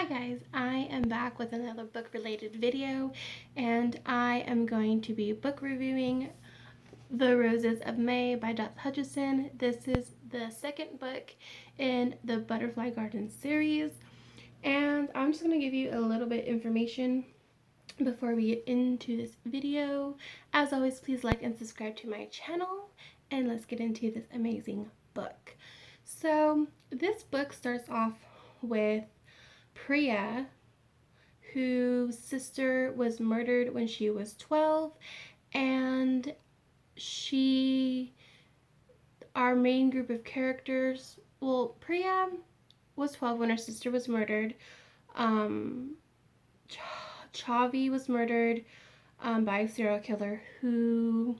Hi guys, I am back with another book related video and I am going to be book reviewing The Roses of May by Dot Hutchison. This is the second book in the Butterfly Garden series and I'm just going to give you a little bit of information before we get into this video. As always, please like and subscribe to my channel and let's get into this amazing book. So this book starts off with Priya, whose sister was murdered when she was 12, and our main group of characters, well, Priya was 12 when her sister was murdered. Chavi was murdered by a serial killer who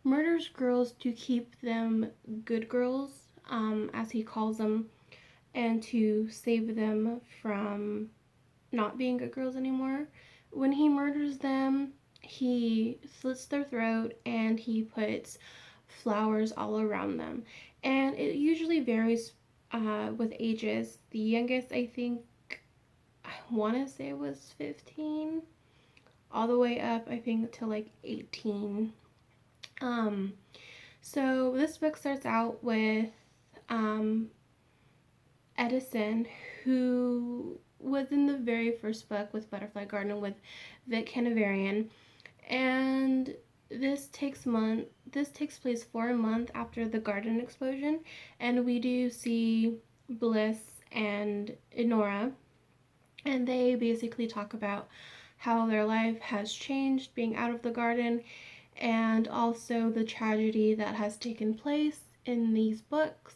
murders girls to keep them good girls, as he calls them, and to save them from not being good girls anymore. When he murders them, he slits their throat and he puts flowers all around them. And it usually varies with ages. The youngest, I think, I want to say was 15, all the way up, I think, to like 18. So this book starts out with Edison, who was in the very first book with Butterfly Garden with Vic Hanoverian, and this takes place for a month after the garden explosion, and we do see Bliss and Enora, and they basically talk about how their life has changed being out of the garden, and also the tragedy that has taken place in these books.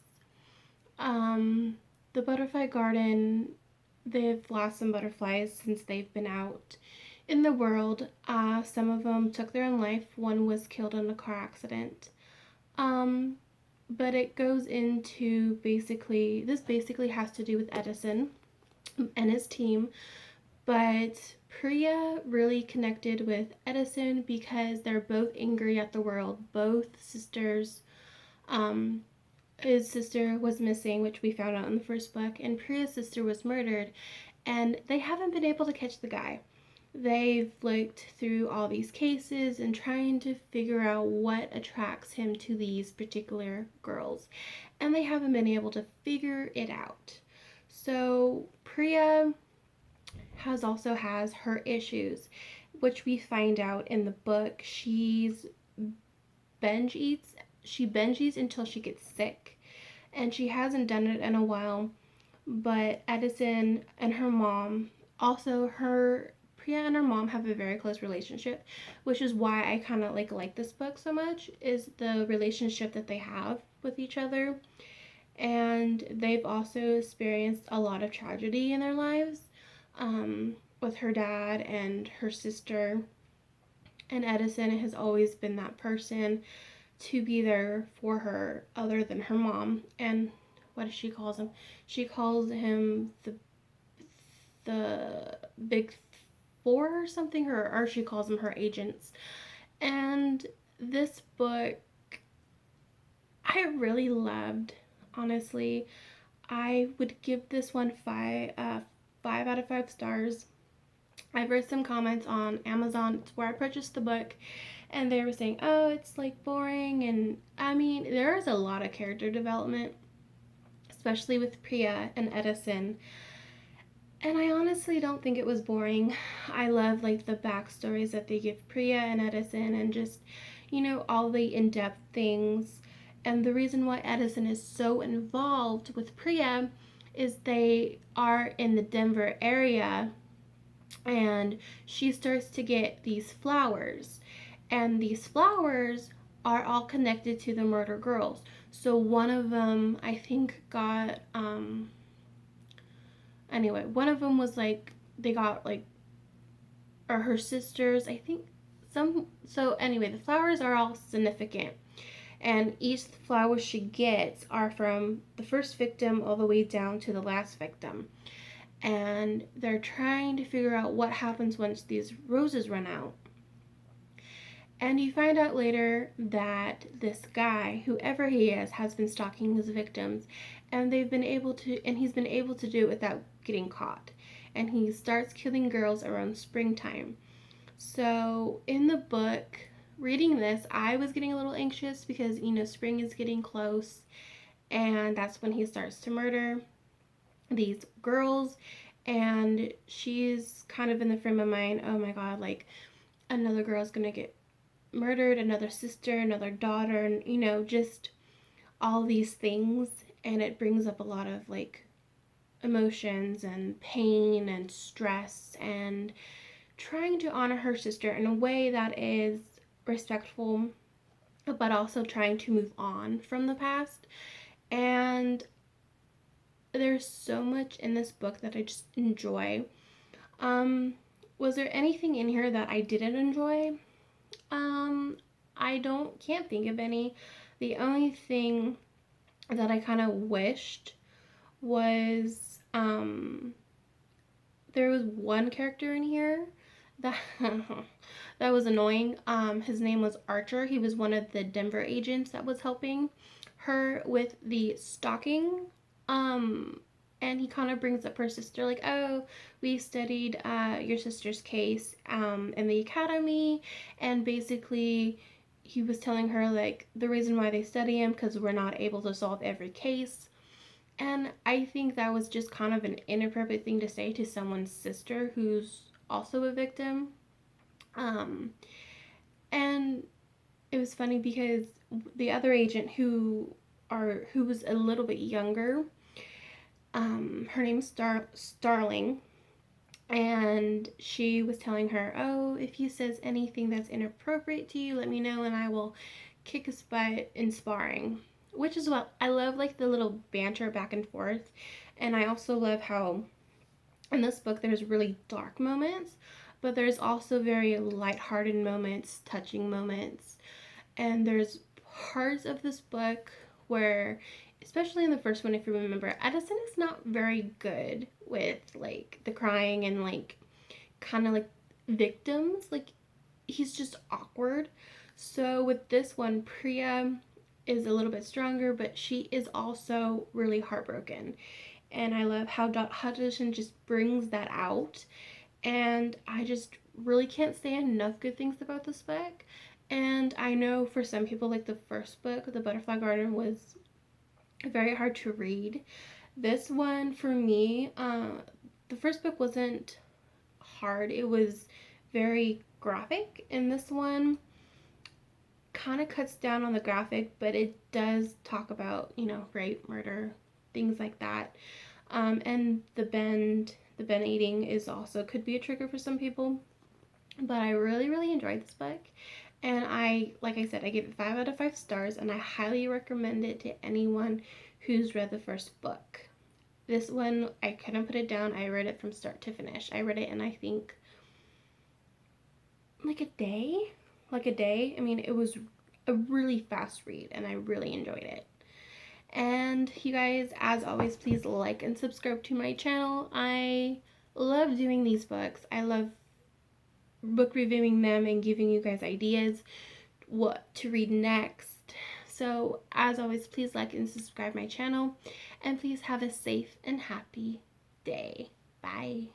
The Butterfly Garden, they've lost some butterflies since they've been out in the world. Some of them took their own life. One was killed in a car accident. But it goes into this basically has to do with Edison and his team. But Priya really connected with Edison because they're both angry at the world. Both sisters, his sister was missing, which we found out in the first book, and Priya's sister was murdered, and they haven't been able to catch the guy. They've looked through all these cases and trying to figure out what attracts him to these particular girls, and they haven't been able to figure it out. So Priya also has her issues, which we find out in the book. She binge eats until she gets sick, and she hasn't done it in a while. But Edison and her mom, Priya and her mom have a very close relationship, which is why I kind of like this book so much, is the relationship that they have with each other. And they've also experienced a lot of tragedy in their lives, with her dad and her sister. And Edison has always been that person to be there for her other than her mom. And what does she calls him? She calls him the big four or something, or she calls them her agents. And this book I really loved, honestly. I would give this one 5 out of 5 stars. I've read some comments on Amazon where I purchased the book, and they were saying, oh, it's like boring. And I mean, there is a lot of character development, especially with Priya and Edison, and I honestly don't think it was boring. I love like the backstories that they give Priya and Edison, and just, all the in-depth things. And the reason why Edison is so involved with Priya is they are in the Denver area, and she starts to get these flowers, and these flowers are all connected to the murder girls. So one of them, I think, got anyway, one of them was like, they got like, or her sisters, I think, so anyway, the flowers are all significant, and each flower she gets are from the first victim all the way down to the last victim. And they're trying to figure out what happens once these roses run out. And you find out later that this guy, whoever he is, has been stalking his victims, and he's been able to do it getting caught, and he starts killing girls around springtime. So in the book, reading this, I was getting a little anxious because, spring is getting close, and that's when he starts to murder these girls. And she's kind of in the frame of mind, oh my god, like another girl's gonna get murdered, another sister, another daughter, and just all these things. And it brings up a lot of like emotions and pain and stress, and trying to honor her sister in a way that is respectful, but also trying to move on from the past. And there's so much in this book that I just enjoy. Was there anything in here that I didn't enjoy? I can't think of any. The only thing that I kind of wished was there was one character in here that that was annoying. His name was Archer. He was one of the Denver agents that was helping her with the stalking. And he kind of brings up her sister, like, oh, we studied your sister's case in the academy, and basically he was telling her like the reason why they study him because we're not able to solve every case. And I think that was just kind of an inappropriate thing to say to someone's sister who's also a victim. Um, and it was funny because the other agent who was a little bit younger, her name's Starling, and she was telling her, oh, if he says anything that's inappropriate to you, let me know and I will kick his butt in sparring. Which is what I love, like the little banter back and forth. And I also love how in this book there's really dark moments, but there's also very lighthearted moments, touching moments. And there's parts of this book where, especially in the first one, if you remember, Edison is not very good with like the crying and like kind of like victims. Like he's just awkward. So with this one, Priya is a little bit stronger, but she is also really heartbroken. And I love how Hudson just brings that out. And I just really can't say enough good things about this book. And I know for some people, like the first book, The Butterfly Garden, was very hard to read. This one, for me, the first book wasn't hard. It was very graphic. And this one kind of cuts down on the graphic, but it does talk about, rape, murder, things like that. And the Ben eating is also could be a trigger for some people. But I really, really enjoyed this book. And like I said, I give it 5 out of 5 stars, and I highly recommend it to anyone who's read the first book. This one, I couldn't put it down. I read it from start to finish. I read it in, I think, like a day. I mean, it was a really fast read, and I really enjoyed it. And you guys, as always, please like and subscribe to my channel. I love doing these books. I love book reviewing them and giving you guys ideas what to read next. So as always, please like and subscribe my channel, and please have a safe and happy day. Bye.